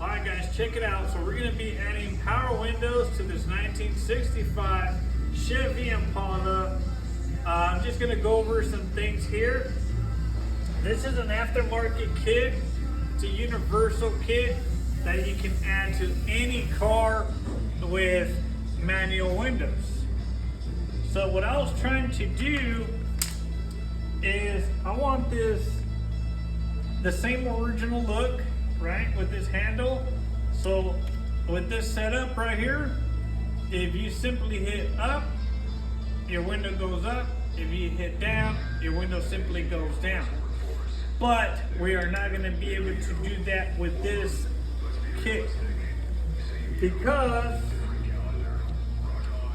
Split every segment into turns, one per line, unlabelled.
Alright guys, check it out. So we're going to be adding power windows to this 1965 Chevy Impala. I'm just going to go over some things here. This is an aftermarket kit. It's a universal kit that you can add to any car with manual windows. So what I was trying to do is I want the same original look, right, with this handle. So with this setup right here, if you simply hit up, your window goes up. If you hit down, your window simply goes down. But we are not going to be able to do that with this kit because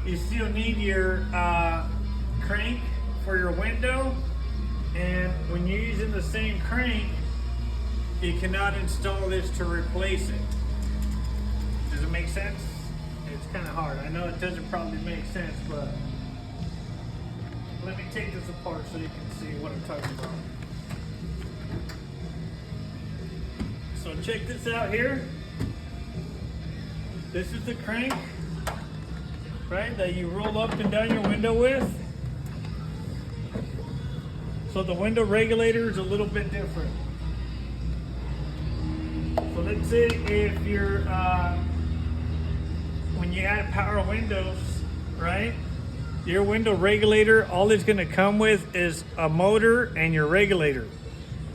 you still need your crank for your window, and when you're using the same crank, you cannot install this to replace it. Does it make sense? It's kind of hard. I know it doesn't probably make sense, but let me take this apart so you can see what I'm talking about. So check this out here. This is the crank, right, that you roll up and down your window with. So the window regulator is a little bit different. So let's say if you're, when you add power windows, right, your window regulator, all it's gonna come with is a motor and your regulator.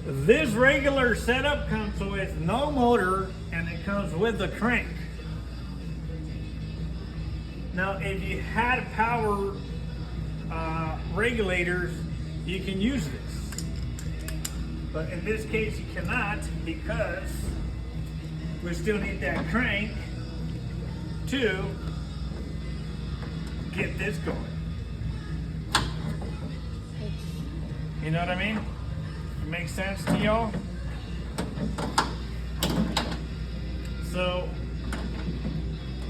This regular setup comes with no motor and it comes with a crank. Now, if you had power regulators, you can use this. But in this case, you cannot because we still need that crank to get this going. You know what I mean? It makes sense to y'all? So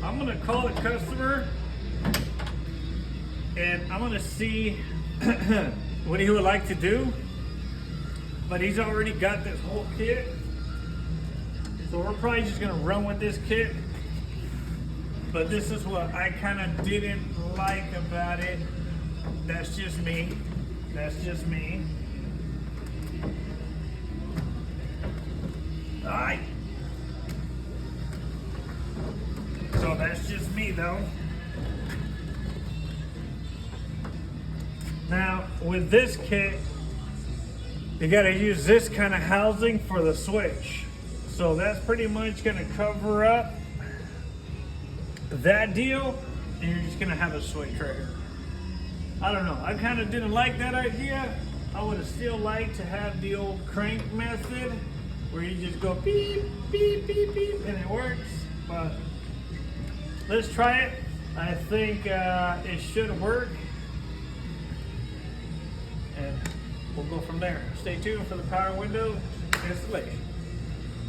I'm gonna call the customer and I'm gonna see what he would like to do. But he's already got this whole kit. So we're probably just gonna run with this kit. But this is what I kind of didn't like about it. That's just me. That's just me. Alright. So that's just me though. Now with this kit, you gotta use this kind of housing for the switch. So that's pretty much gonna cover up that deal, and you're just gonna have a switch right here. I don't know, I kind of didn't like that idea. I would have still liked to have the old crank method where you just go beep, beep, beep, beep, and it works. But let's try it. I think it should work. And we'll go from there. Stay tuned for the power window installation.